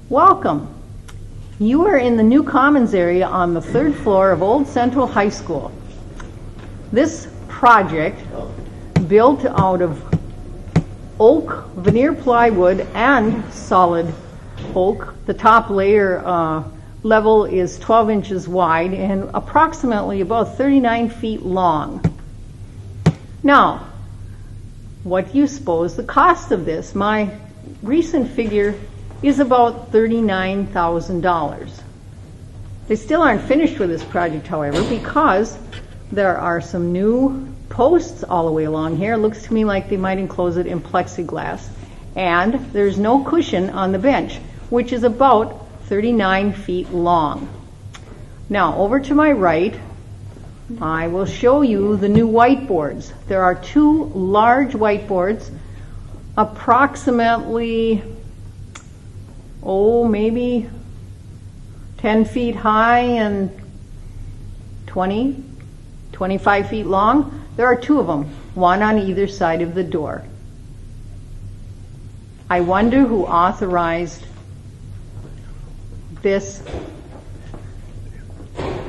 Welcome. You are in the new commons area on the third floor of Old Central High School. This project, built out of oak, veneer plywood, and solid oak. The top layer level is 12 inches wide and approximately about 39 feet long. Now, what do you suppose the cost of this? My recent figure is about $39,000. They still aren't finished with this project, however, because there are some new posts all the way along here. It looks to me like they might enclose it in plexiglass. And there's no cushion on the bench, which is about 39 feet long. Now, over to my right, I will show you the new whiteboards. There are two large whiteboards, approximately, maybe 10 feet high and 25 feet long. There are two of them, one on either side of the door. I wonder who authorized this. I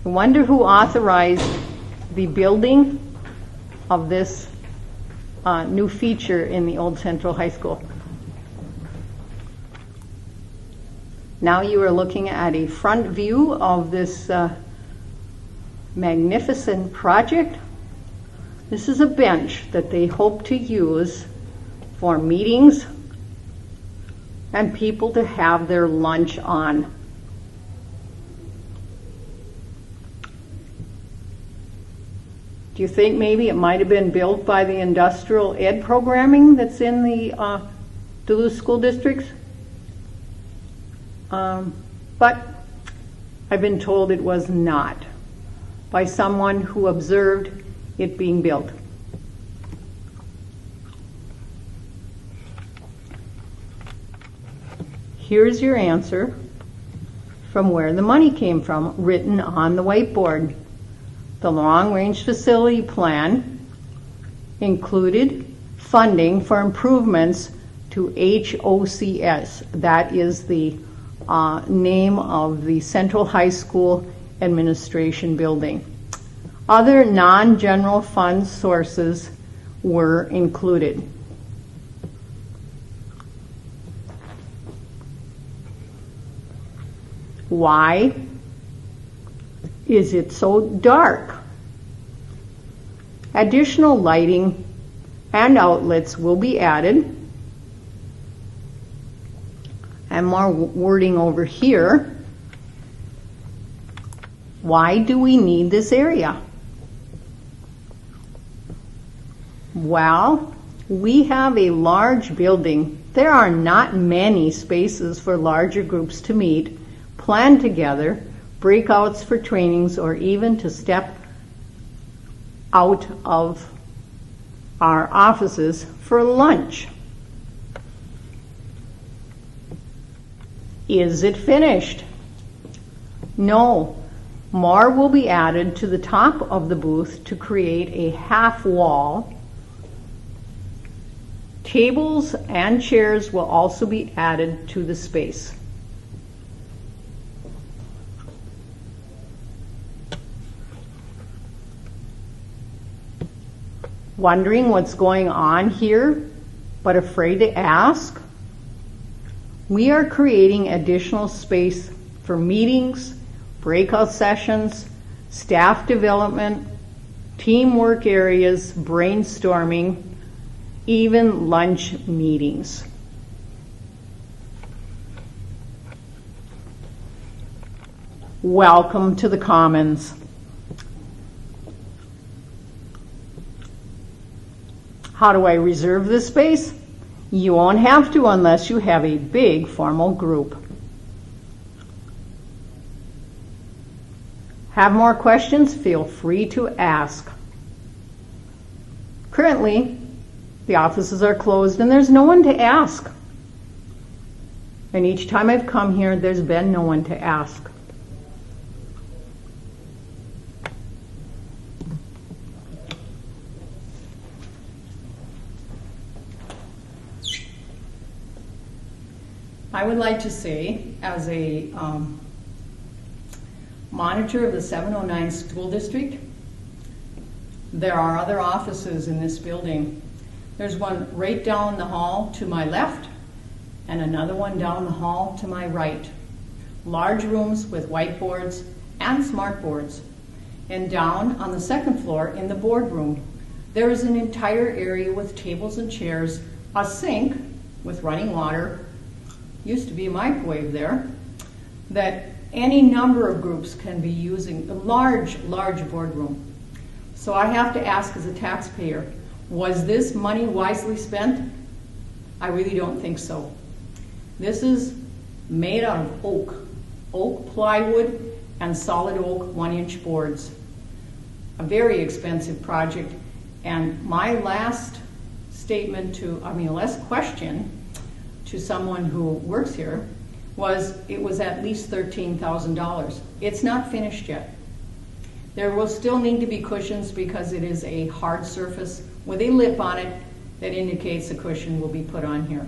wonder who authorized the building of this new feature in the Old Central High School. Now you are looking at a front view of this magnificent project. This is a bench that they hope to use for meetings and people to have their lunch on. Do you think maybe it might have been built by the industrial ed programming that's in the Duluth school districts? But I've been told it was not, by someone who observed it being built. Here's your answer from where the money came from, written on the whiteboard. The long-range facility plan included funding for improvements to HOCS. That is the name of the Central High School Administration Building. Other non-general fund sources were included. Why is it so dark? Additional lighting and outlets will be added. And more wording over here. Why do we need this area? Well, we have a large building. There are not many spaces for larger groups to meet, plan together, breakouts for trainings, or even to step out of our offices for lunch. Is it finished? No. More will be added to the top of the booth to create a half wall. Tables and chairs will also be added to the space. Wondering what's going on here, but afraid to ask? We are creating additional space for meetings, breakout sessions, staff development, teamwork areas, brainstorming, even lunch meetings. Welcome to the Commons. How do I reserve this space? You won't have to unless you have a big formal group. Have more questions? Feel free to ask. Currently, the offices are closed and there's no one to ask. And each time I've come here, there's been no one to ask. I would like to say, as a monitor of the 709 school district, there are other offices in this building. There's one right down the hall to my left and another one down the hall to my right. Large rooms with whiteboards and smart boards. And down on the second floor in the boardroom, there is an entire area with tables and chairs, a sink with running water, used to be a microwave there, that any number of groups can be using, a large boardroom. So I have to ask as a taxpayer, was this money wisely spent? I really don't think so. This is made out of oak plywood and solid oak 1-inch boards. A very expensive project. And my last question to someone who works here was it was at least $13,000. It's not finished yet. There will still need to be cushions because it is a hard surface with a lip on it that indicates a cushion will be put on here.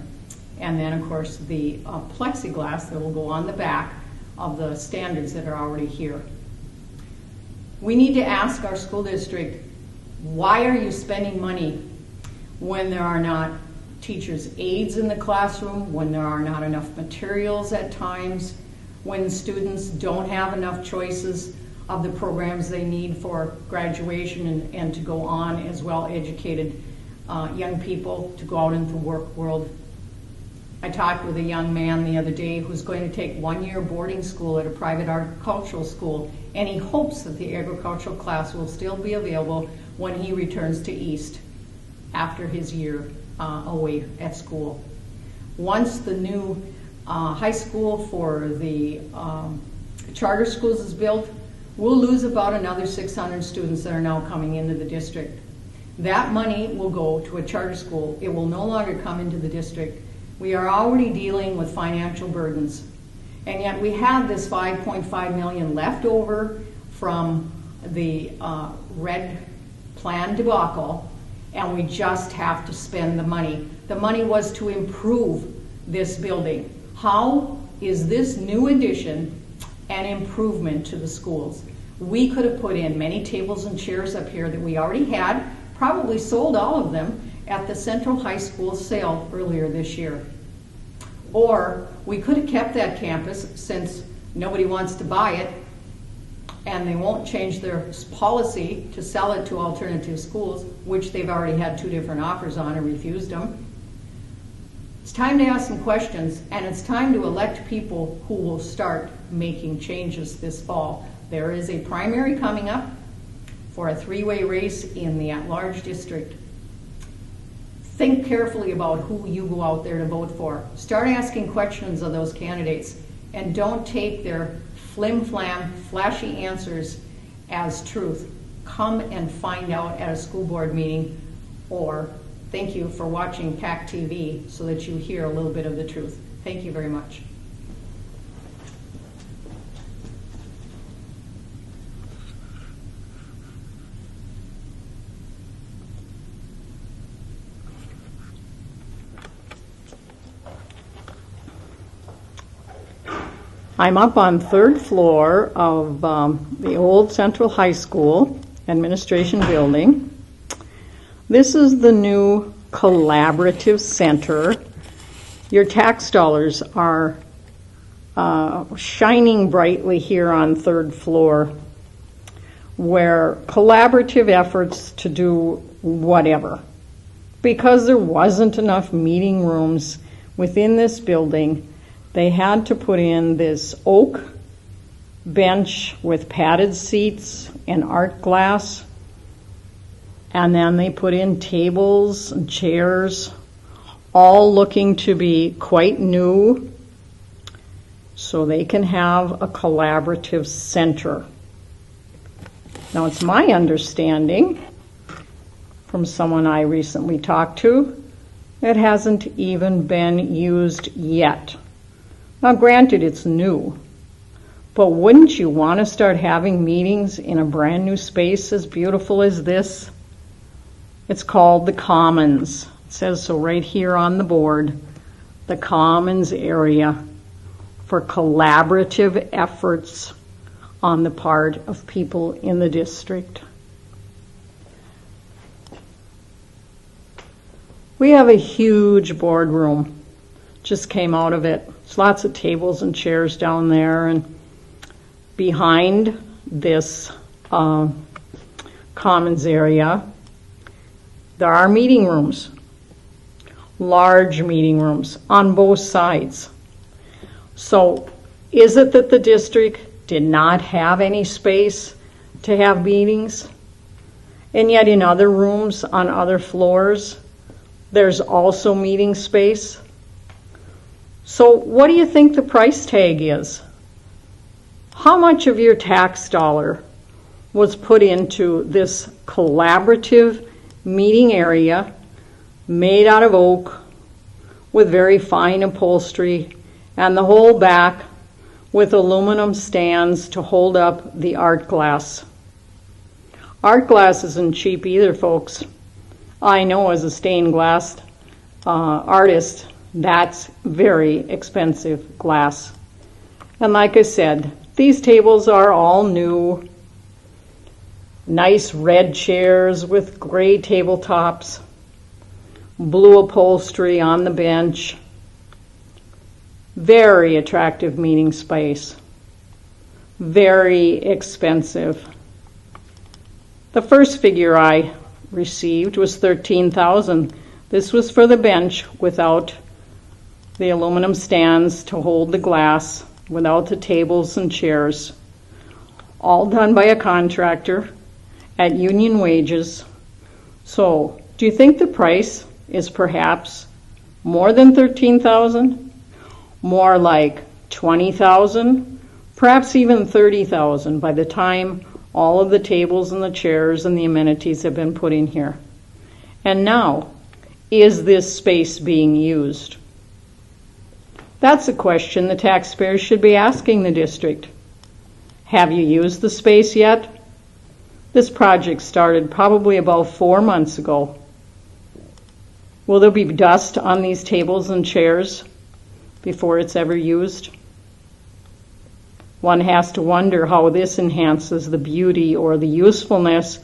And then of course the plexiglass that will go on the back of the standards that are already here. We need to ask our school district, why are you spending money when there are not teachers' aides in the classroom, when there are not enough materials at times, when students don't have enough choices of the programs they need for graduation and to go on as well-educated young people to go out into the work world. I talked with a young man the other day who's going to take 1-year boarding school at a private agricultural school, and he hopes that the agricultural class will still be available when he returns to East after his year away at school. Once the new high school for the charter schools is built, we'll lose about another 600 students that are now coming into the district. That money will go to a charter school. It will no longer come into the district. We are already dealing with financial burdens. And yet we have this $5.5 million left over from the red plan debacle, and we just have to spend the money. The money was to improve this building. How is this new addition an improvement to the schools? We could have put in many tables and chairs up here that we already had, probably sold all of them at the Central High School sale earlier this year. Or we could have kept that campus since nobody wants to buy it and they won't change their policy to sell it to alternative schools, which they've already had 2 different offers on and refused them. It's time to ask some questions, and it's time to elect people who will start making changes this fall. There is a primary coming up for a 3-way race in the at-large district. Think carefully about who you go out there to vote for. Start asking questions of those candidates, and don't take their flim-flam, flashy answers as truth. Come and find out at a school board meeting, or thank you for watching PAC TV so that you hear a little bit of the truth. Thank you very much. I'm up on 3rd floor of the old Central High School administration building. This is the new collaborative center. Your tax dollars are shining brightly here on 3rd floor, where collaborative efforts to do whatever. Because there wasn't enough meeting rooms within this building, they had to put in this oak bench with padded seats and art glass. And then they put in tables and chairs, all looking to be quite new, so they can have a collaborative center. Now, it's my understanding from someone I recently talked to, it hasn't even been used yet. Now, granted, it's new, but wouldn't you want to start having meetings in a brand new space as beautiful as this? It's called the Commons. It says so right here on the board. the Commons area for collaborative efforts on the part of people in the district. We have a huge boardroom. Just came out of it. There's lots of tables and chairs down there, and behind this Commons area, there are meeting rooms, large meeting rooms on both sides. So is it that the district did not have any space to have meetings? And yet in other rooms on other floors, there's also meeting space? So what do you think the price tag is? How much of your tax dollar was put into this collaborative meeting area made out of oak with very fine upholstery, and the whole back with aluminum stands to hold up the art glass? Art glass isn't cheap either, folks. I know as a stained glass artist, that's very expensive glass. And like I said, these tables are all new. Nice red chairs with gray tabletops, blue upholstery on the bench. Very attractive meeting space. Very expensive. The first figure I received was $13,000. This was for the bench without the aluminum stands to hold the glass, without the tables and chairs. All done by a contractor at union wages. So, do you think the price is perhaps more than $13,000? More like $20,000? Perhaps even $30,000 by the time all of the tables and the chairs and the amenities have been put in here. And now, is this space being used? That's a question the taxpayers should be asking the district. Have you used the space yet? This project started probably about 4 months ago. Will there be dust on these tables and chairs before it's ever used? One has to wonder how this enhances the beauty or the usefulness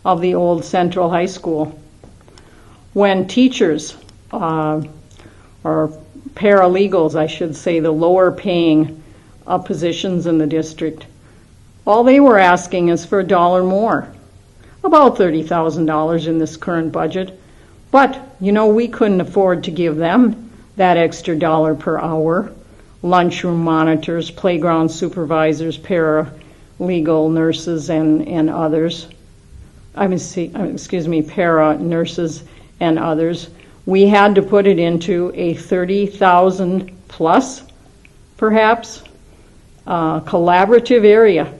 of the old Central High School. When teachers, or paralegals, I should say, the lower paying positions in the district, all they were asking is for $1 more, about $30,000 in this current budget. But, you know, we couldn't afford to give them that extra $1 per hour. Lunchroom monitors, playground supervisors, paralegal nurses, and others. Para nurses and others. We had to put it into a 30,000 plus, perhaps, collaborative area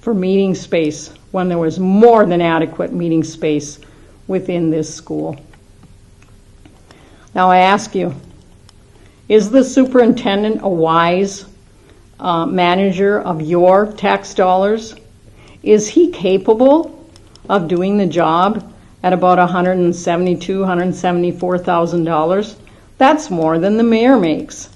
for meeting space when there was more than adequate meeting space within this school. Now I ask you, is the superintendent a wise manager of your tax dollars? Is he capable of doing the job at about $172,000, $174,000? That's more than the mayor makes.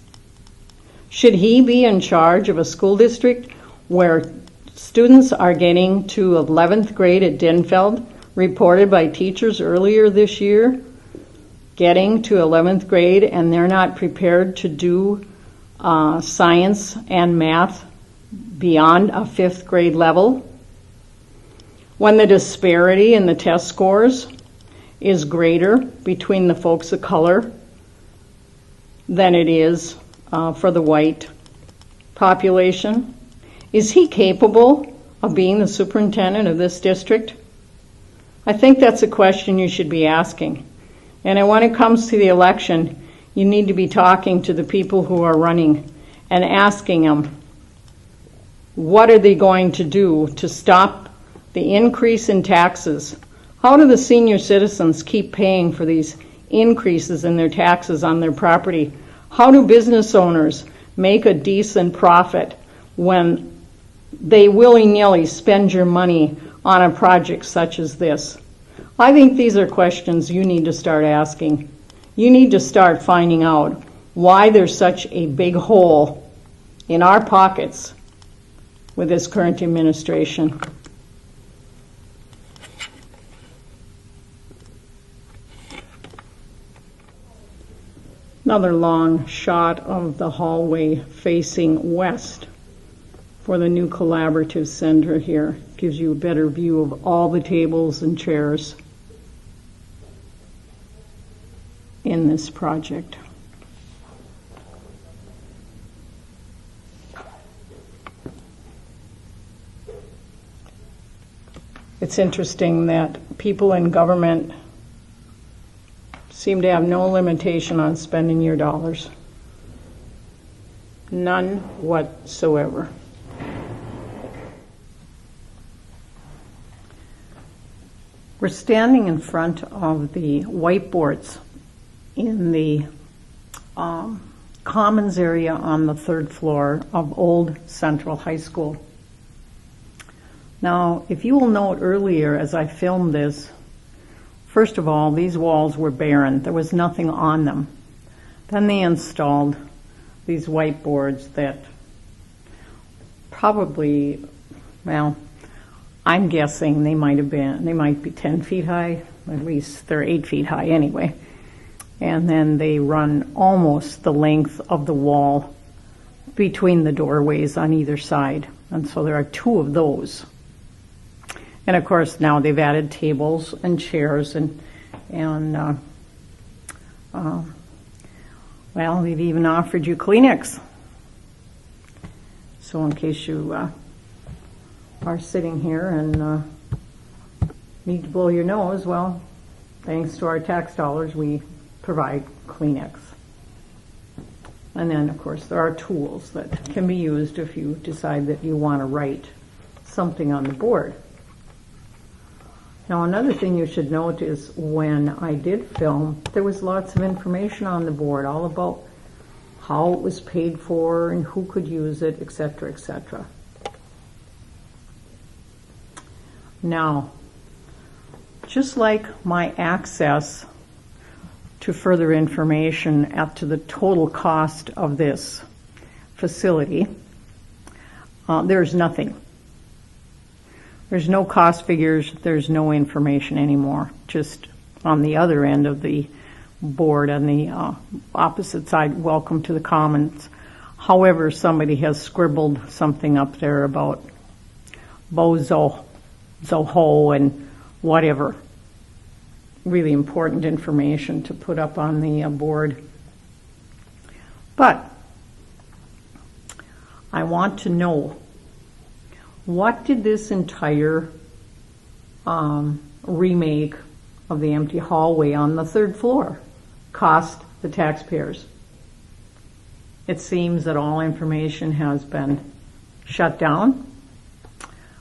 Should he be in charge of a school district where students are getting to 11th grade at Denfeld, reported by teachers earlier this year, getting to 11th grade and they're not prepared to do science and math beyond a 5th grade level? When the disparity in the test scores is greater between the folks of color than it is for the white population? Is he capable of being the superintendent of this district? I think that's a question you should be asking. And when it comes to the election, you need to be talking to the people who are running and asking them, what are they going to do to stop the increase in taxes? How do the senior citizens keep paying for these increases in their taxes on their property? How do business owners make a decent profit when they willy-nilly spend your money on a project such as this? I think these are questions you need to start asking. you need to start finding out why there's such a big hole in our pockets with this current administration. Another long shot of the hallway facing west for the new collaborative center here. Gives you a better view of all the tables and chairs in this project. It's interesting that people in government seem to have no limitation on spending your dollars. None whatsoever. We're standing in front of the whiteboards in the commons area on the third floor of Old Central High School. Now, if you will note earlier as I filmed this, first of all, these walls were barren. There was nothing on them. Then they installed these whiteboards that probably, well, I'm guessing they might be 10 feet high. At least they're 8 feet high anyway. And then they run almost the length of the wall between the doorways on either side. And so there are 2 of those. And of course now they've added tables and chairs and well, they've even offered you Kleenex. So in case you are sitting here and need to blow your nose, well, thanks to our tax dollars, we provide Kleenex. And then, of course, there are tools that can be used if you decide that you want to write something on the board. Now, another thing you should note is when I did film, there was lots of information on the board, all about how it was paid for and who could use it, etc., etc. Now, just like my access to further information as to the total cost of this facility, there's nothing. There's no cost figures, there's no information anymore. Just on the other end of the board, on the opposite side, welcome to the Commons. However, somebody has scribbled something up there about Bozo, Zoho, and whatever. Really important information to put up on the board. But I want to know, what did this entire remake of the empty hallway on the third floor cost the taxpayers? It seems that all information has been shut down.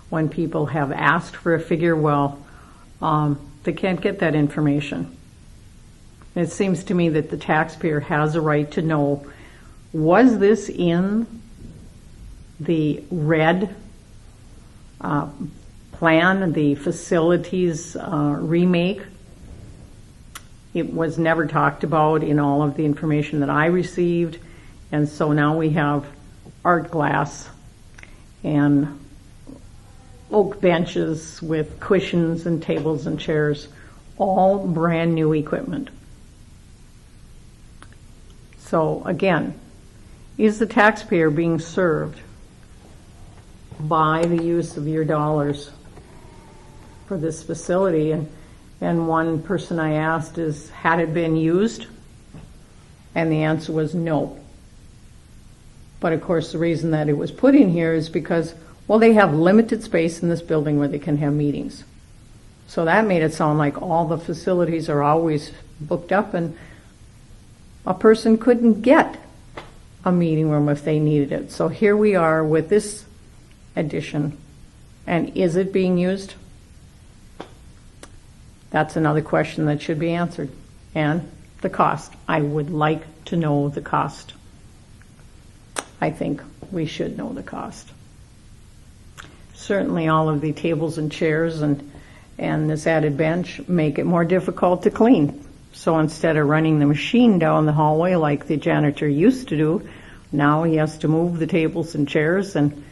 When people have asked for a figure, well, they can't get that information. It seems to me that the taxpayer has a right to know, was this in the red plan, the facilities remake? It was never talked about in all of the information that I received, and so now we have art glass and oak benches with cushions and tables and chairs, all brand new equipment. So again, is the taxpayer being served by the use of your dollars for this facility? And one person I asked is, had it been used? And the answer was no. But of course the reason that it was put in here is because, well, they have limited space in this building where they can have meetings. So that made it sound like all the facilities are always booked up and a person couldn't get a meeting room if they needed it. So here we are with this addition. And is it being used? That's another question that should be answered. And the cost. I would like to know the cost. I think we should know the cost. Certainly all of the tables and chairs and this added bench make it more difficult to clean. So instead of running the machine down the hallway like the janitor used to do, now he has to move the tables and chairs and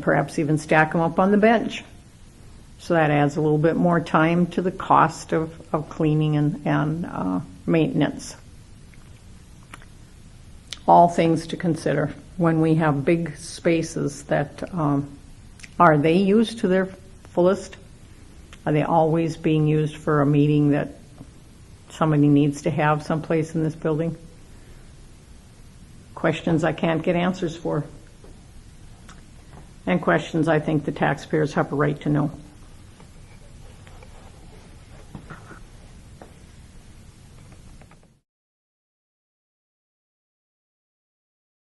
perhaps even stack them up on the bench. So that adds a little bit more time to the cost of cleaning and maintenance. All things to consider when we have big spaces that, are they used to their fullest? Are they always being used for a meeting that somebody needs to have someplace in this building? Questions I can't get answers for. And questions I think the taxpayers have a right to know.